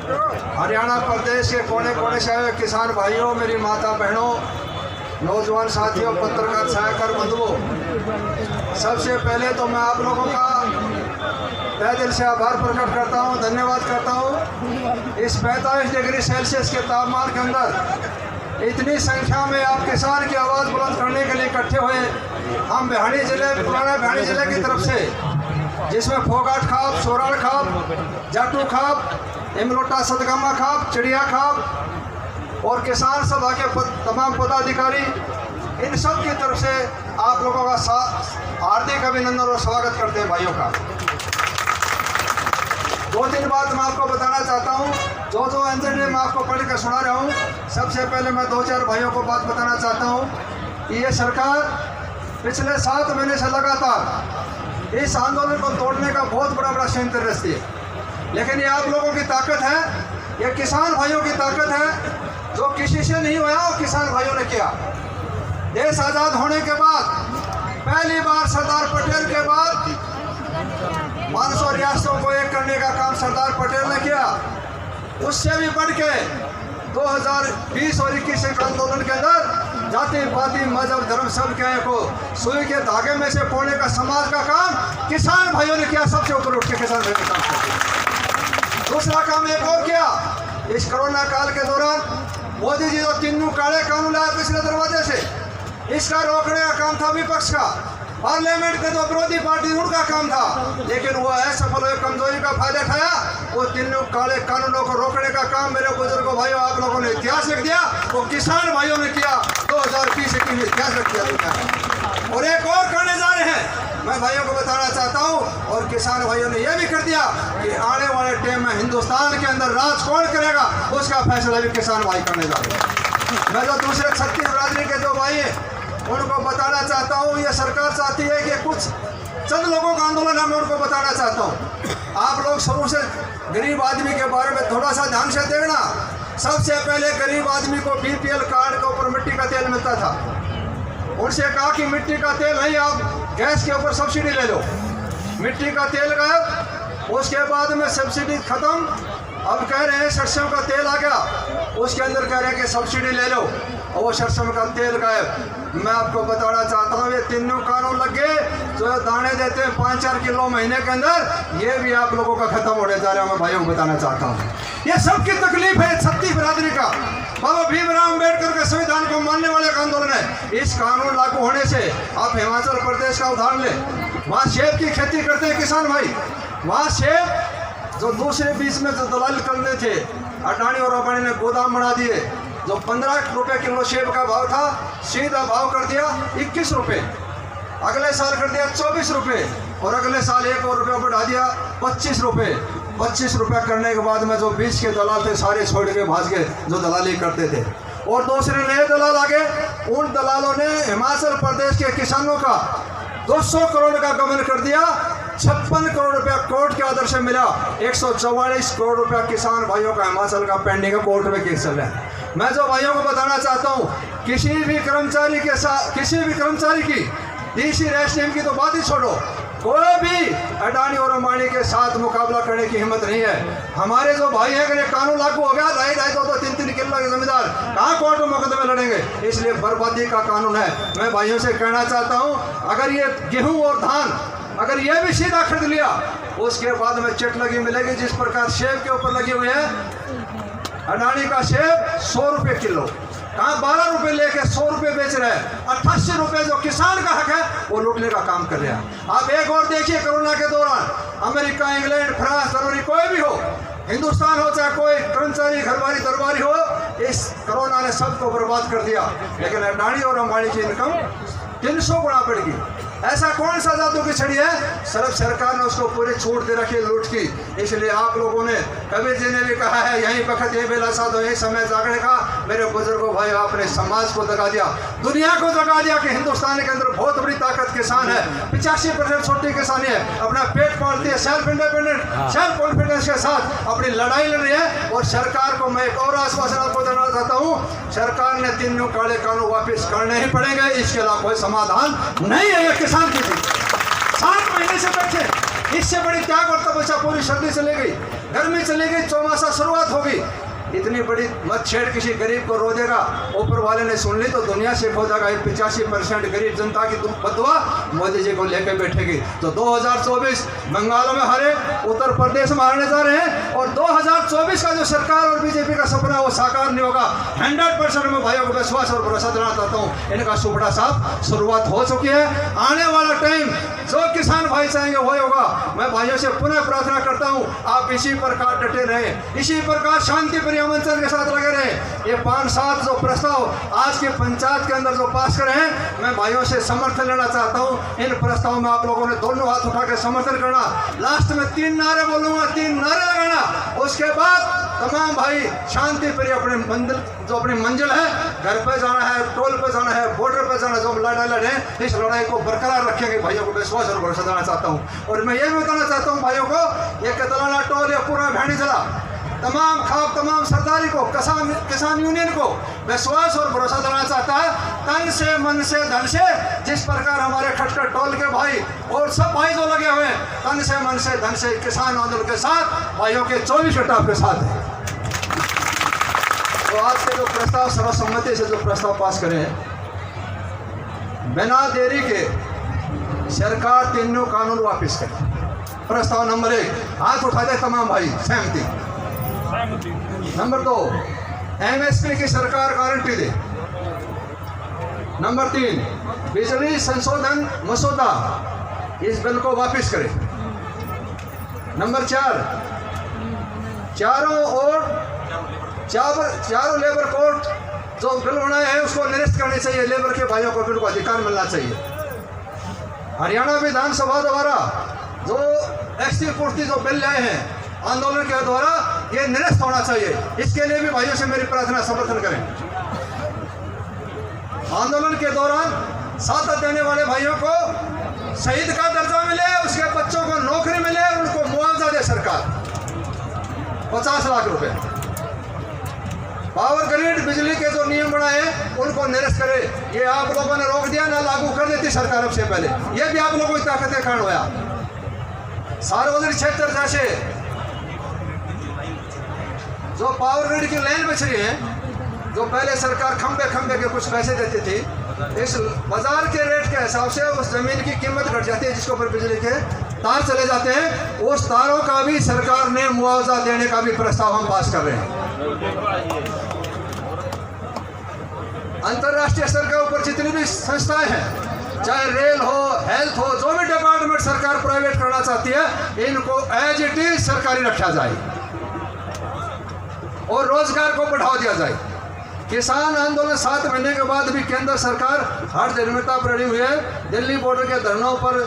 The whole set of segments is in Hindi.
हरियाणा प्रदेश के कोने कोने से आए किसान भाइयों, मेरी माता बहनों, नौजवान साथियों, पत्रकार सहायकर बंधुओं, सबसे पहले तो मैं आप लोगों का तहे दिल से आभार प्रकट करता हूं, धन्यवाद करता हूं। इस 45 डिग्री सेल्सियस के तापमान के अंदर इतनी संख्या में आप किसान की आवाज़ बुलंद करने के लिए इकट्ठे हुए। हम भिवानी जिले, पुराना भिवानी जिले की तरफ से, जिसमें फोगाट खाप, सोराड़ खाप, जाटू खाप, इमलोटा सदगमा खाप, चिड़िया खाप और किसान सभा के तमाम पदाधिकारी, इन सब की तरफ से आप लोगों का हार्दिक अभिनंदन और स्वागत करते हैं भाइयों का। 2-3 बात मैं आपको बताना चाहता हूँ, जो एनजेडी मैं आपको पढ़ कर सुना रहा हूँ। सबसे पहले मैं 2-4 भाइयों को बात बताना चाहता हूँ कि ये सरकार पिछले 7 महीने से लगातार इस आंदोलन को तोड़ने का बहुत बड़ा षड्यंत्र रचती है। लेकिन ये आप लोगों की ताकत है, ये किसान भाइयों की ताकत है, जो किसी से नहीं हुआ और किसान भाइयों ने किया। देश आज़ाद होने के बाद पहली बार सरदार पटेल के बाद 500 रियासतों को एक करने का काम सरदार पटेल ने किया। उससे भी बढ़ के 2020 और 21 के आंदोलन के अंदर जाति पाति मजहब धर्म सब के को सुई के धागे में से पोड़ने का समाज का काम किसान भाइयों ने किया। सबसे ऊपर उठ के किसान भाइयों ने काम किया। दूसरा काम एक और किया, इस कोरोना काल के दौरान मोदी जी जो 3 काले कानून लाए पिछले दरवाजे से, इसका रोकने का काम था विपक्ष का। पार्लियामेंट के जो विरोधी पार्टी उनका काम था, लेकिन वो असफल हुए, कमजोरी का फायदा उठाया। वो 3 काले कानूनों को रोकने का काम मेरे बुजुर्गों भाइयों आप लोगों ने इतिहास लिख दिया, वो किसान भाइयों ने किया। 2020-21 इतिहास लिख दिया। और एक और करने जा रहे हैं, मैं भाइयों को बताना चाहता हूँ। और किसान भाइयों ने यह भी कर दिया कि आने वाले टाइम में हिंदुस्तान के अंदर राज कौन करेगा, उसका फैसला भी किसान भाई करने जा रहे हैं। मैं जो दूसरे क्षत्रिय बिरादरी के जो भाई हैं उनको बताना चाहता हूँ, ये सरकार चाहती है कि कुछ चंद लोगों का आंदोलन है, मैं उनको बताना चाहता हूँ। आप लोग शुरू से गरीब आदमी के बारे में थोड़ा सा ध्यान से देखना। सबसे पहले गरीब आदमी को BPL कार्ड के ऊपर मिट्टी का तेल मिलता था। उनसे कहा कि मिट्टी का तेल नहीं, आप गैस के ऊपर सब्सिडी ले लो। मिट्टी का तेल गायब, उसके बाद में सब्सिडी खत्म। अब कह रहे हैं सरसों का तेल आ गया, उसके अंदर कह रहे हैं कि सब्सिडी ले लो, और वो सरसों का तेल गायब। मैं आपको बताना चाहता हूँ, ये 3 कानून लग गए जो दाने देते हैं 5-4 किलो महीने के अंदर, ये भी आप लोगों का खत्म होने जा रहा है। मैं भाइयों को बताना चाहता हूँ, ये सबकी तकलीफ है क्षत्रिय बिरादरी का। बाबा भीमराव अम्बेडकर के संविधान को मानने वाले का आंदोलन है। इस कानून लागू होने से आप हिमाचल प्रदेश का उदाहरण लें, वहाँ सेब की खेती करते हैं किसान भाई। वहाँ सेब जो दूसरे बीच में जो दलाल करने थे, अडानी और अंबानी ने गोदाम बना दिए। जो 15 रुपये किलो सेब का भाव था, सीधा भाव कर दिया 21 रुपये। अगले साल कर दिया 24 रुपये, और अगले साल 1 और रुपया बढ़ा दिया 25 रुपये। 25 रुपया करने के बाद में जो बीच के दलाल थे सारे छोड़ के भाग गए, जो दलाली करते थे। और दूसरे नए दलाल आ गए। उन दलालों ने हिमाचल प्रदेश के किसानों का 200 करोड़ का गबन कर दिया। 56 करोड़ रुपया कोर्ट के आदेश से मिला। 144 करोड़ रुपया किसान भाइयों का हिमाचल का पेंडिंग है, कोर्ट में केस चल रहा है। मैं जो भाइयों को बताना चाहता हूँ, किसी भी कर्मचारी के साथ, किसी भी कर्मचारी की DC रेस्टिम की तो बात ही छोड़ो, कोई भी अडानी और अंबानी के साथ मुकाबला करने की हिम्मत नहीं है। हमारे जो भाई हैं, अगर ये कानून लागू हो गया, 2.5-2-3 किलो के जमींदार कहाँ कोर्ट में मुकदमे लड़ेंगे? इसलिए बर्बादी का कानून है। मैं भाइयों से कहना चाहता हूँ, अगर ये गेहूँ और धान अगर ये भी सीधा खरीद लिया, उसके बाद में चिट लगी मिलेगी। जिस प्रकार सेब के ऊपर लगी हुई है, अडानी का सेब 100 रुपये किलो, कहाँ 12 रुपये लेके 100 रुपये बेच रहे हैं। 88 रुपये जो किसान का हक है वो लूटने का काम कर रहे हैं। आप एक और देखिए, कोरोना के दौरान अमेरिका, इंग्लैंड, फ्रांस, जर्मनी, कोई भी हो, हिंदुस्तान हो चाहे कोई कर्मचारी घरवारी दरबारी हो, इस कोरोना ने सबको बर्बाद कर दिया। लेकिन अडानी और अंबानी की इनकम 300 गुना बढ़ गई। ऐसा कौन सा जादू की छड़ी है? सिर्फ सरकार ने उसको पूरी छूट दे रखी लूट की। इसलिए आप लोगों ने, कबीर जी ने भी कहा है, यही वक्त ये बेला साध हो, यही समय जागने का। मेरे बुजुर्गों भाई, आपने समाज को जगा दिया, दुनिया को जगा दिया कि हिंदुस्तान के अंदर बहुत बड़ी ताकत किसान है। 85% छोटी किसानी है, अपना पेट पालती है, सेल्फ इंडिपेंडेंट, सेल्फ कॉन्फिडेंस के साथ अपनी लड़ाई लड़ रही है। और सरकार को मैं एक और आश्वासन आपको देना चाहता हूँ, सरकार ने 3 काले कानून वापिस करने ही पड़ेंगे, इसके अलावा कोई समाधान नहीं है। किसान की 7 महीने से बैठे, इससे बड़ी त्याग और तपस्या पूरी सर्दी चली गई, गर्मी चली गई, चौमासा शुरुआत हो गया। होगी। इतनी बड़ी मत छेड़, किसी गरीब को रो देगा, ऊपर वाले ने सुन ली तो दुनिया से खो जाएगा। 85% गरीब जनता की बदुआ मोदी जी को लेकर बैठेगी। तो 2024 बंगाल में हारे, उत्तर प्रदेश में हारने जा रहे हैं, और 2024 का जो सरकार और बीजेपी का सपना वो साकार नहीं होगा। 100% में भाइयों को विश्वास और भरोसा दिलाना चाहता हूँ। इनका सुबड़ा साहब शुरुआत हो चुकी है। आने वाला टाइम जो किसान भाई चाहेंगे वही होगा। मैं भाइयों से पुनः प्रार्थना करता हूँ, आप इसी प्रकार डटे रहें, इसी प्रकार शांति प्रिय मंचन के साथ लगे रहे। ये 5-7 जो प्रस्ताव आज के पंचायत के अंदर जो पास करे हैं, मैं भाइयों से समर्थन लेना चाहता हूं। इन प्रस्तावों में आप लोगों ने दोनों हाथ उठा के समर्थन करना। लास्ट में 3 नारे बोलूंगा, 3 नारे लगाना। उसके बाद तमाम भाई शांति प्रिय अपने मंदिर जो अपनी मंजिल है, घर पे जाना है, टोल पे जाना है, बॉर्डर पे जाना है, जो लड़ाई लड़े हैं, इस लड़ाई को बरकरार रखेंगे। भाइयों को विश्वास और भरोसा देना चाहता हूँ। और मैं ये भी बताना चाहता हूँ भाइयों को, ये कतलाना टोल या पूरा भेड़ी जिला तमाम खाप तमाम सरदारी को, किसान यूनियन को विश्वास और भरोसा देना चाहता है, तन से मन से धन से। जिस प्रकार हमारे खटखट टोल के भाई और सब भाई जो लगे हुए हैं, तन से मन से धन से किसान आंदोलन के साथ, भाइयों के 24 घंटा आपके साथ है। तो आज के जो प्रस्ताव सर्वसम्मति से जो प्रस्ताव पास करे हैं, बिना देरी के सरकार तीनों कानून वापस करे। प्रस्ताव नंबर 1, हाथ उठा दे तमाम भाई, सहमति। नंबर 2, MSP की सरकार गारंटी दे। नंबर 3, बिजली संशोधन मसौदा, इस बिल को वापस करे। नंबर 4, चारों लेबर कोर्ट जो बिल बनाए हैं उसको निरस्त करनी चाहिए। लेबर के भाइयों को बिल को अधिकार मिलना चाहिए। हरियाणा विधानसभा द्वारा जो एक्सटी पूर्ति जो बिल लाए हैं आंदोलन के द्वारा, ये निरस्त होना चाहिए। इसके लिए भी भाइयों से मेरी प्रार्थना, समर्थन करें। आंदोलन के दौरान साथ देने वाले भाइयों को शहीद का दर्जा मिले, उसके बच्चों को नौकरी मिले, उनको मुआवजा दे सरकार 50 लाख रुपए। पावर ग्रिड बिजली के जो नियम बनाए उनको निरस्त करे। ये आप लोगों ने रोक दिया ना, लागू कर देती सरकार अब से पहले। ये भी आप लोगों की ताकत के कारण हुआ। सार्वजनिक क्षेत्र जैसे जो पावर ग्रिड की लाइन बच रही है, जो पहले सरकार खंबे के कुछ पैसे देती थी, इस बाजार के रेट के हिसाब से उस जमीन की कीमत घट जाती है जिसके ऊपर बिजली के तार चले जाते हैं। उस तारों का भी सरकार ने मुआवजा देने का भी प्रस्ताव हम पास कर रहे हैं। अंतर्राष्ट्रीय स्तर के ऊपर जितनी भी संस्थाएं हैं, चाहे रेल हो, हेल्थ हो, जो भी डिपार्टमेंट सरकार प्राइवेट करना चाहती है, इनको एज इट इज सरकारी रखा जाए और रोजगार को बढ़ावा दिया जाए। किसान आंदोलन 7 महीने के बाद भी केंद्र सरकार हर निर्मिता पर अड़ी हुई है। दिल्ली बॉर्डर के धरनों पर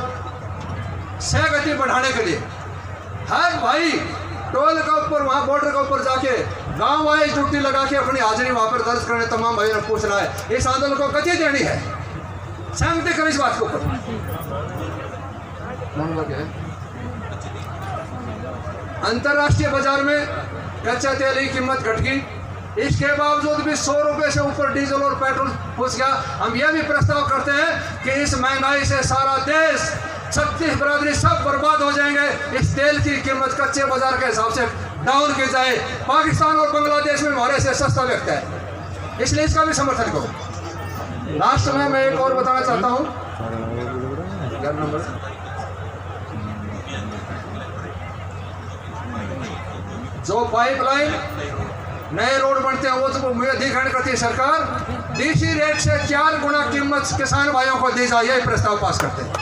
सह गति बढ़ाने के लिए हर भाई टोल के ऊपर, वहाँ बॉर्डर के ऊपर जाके गांव वाइज ड्यूटी लगा के अपनी हाजिरी वहाँ पर दर्ज करने तमाम भाइयों ने पूछना है। इस आंदोलन को गति देनी है, सहमति करें इस बात के ऊपर। अंतर्राष्ट्रीय बाजार में कच्चा तेल की कीमत घट गई, इसके बावजूद भी 100 रुपये से ऊपर डीजल और पेट्रोल पहुंच गया। हम यह भी प्रस्ताव करते हैं कि इस महंगाई से सारा देश, 36 बरादरी सब बर्बाद हो जाएंगे। इस तेल की कीमत कच्चे बाजार के हिसाब से डाउन की जाए। पाकिस्तान और बांग्लादेश में हमारे से सस्ता लगता है, इसलिए इसका भी समर्थन करो। लास्ट में मैं एक और बताना चाहता हूँ, जो पाइपलाइन नए रोड बनते हैं वो तो मुझे अधिग्रहण करती है सरकार। डीसी रेट से 4 गुना कीमत किसान भाइयों को दी जाए, यही प्रस्ताव पास करते हैं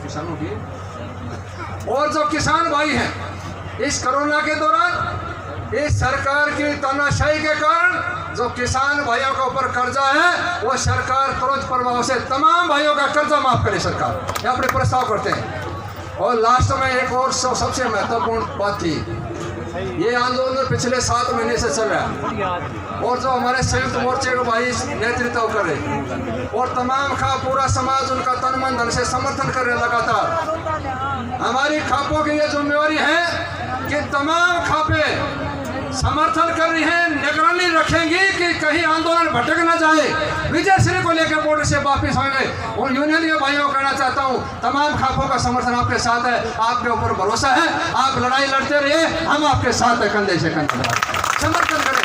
किसानों की। और जो किसान भाई हैं, इस कोरोना के दौरान इस सरकार की तानाशाही के कारण जो किसान भाइयों के ऊपर कर्जा है, वो सरकार तुरंत प्रभाव से तमाम भाइयों का कर्जा माफ करे सरकार, ये अपने प्रस्ताव करते हैं। और लास्ट में एक और सबसे महत्वपूर्ण बात थी, ये आंदोलन पिछले 7 महीने से चल रहा है और जो हमारे संयुक्त मोर्चे के भाई नेतृत्व कर रहे और तमाम का पूरा समाज उनका तन मन धन से समर्थन कर रहे लगातार। हमारी खापों की ये जिम्मेवारी है कि तमाम खापे समर्थन कर रही हैं, निगरानी रखेंगी कि कहीं आंदोलन भटक न जाए। विजय श्री को लेकर बॉर्डर से वापिस होंगे। उन यूनियन के भाइयों को कहना चाहता हूँ, तमाम खापों का समर्थन आपके साथ है, आपके ऊपर भरोसा है, आप लड़ाई लड़ते रहिए, हम आपके साथ है, कंधे से कंधे समर्थन करें।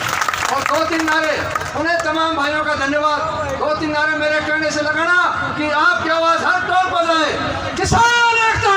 और 2-3 नारे, उन्हें तमाम भाइयों का धन्यवाद। 2-3 नारे मेरे कहने से लगाना कि आपकी आवाज हर तौर पर जाए। किसान एकता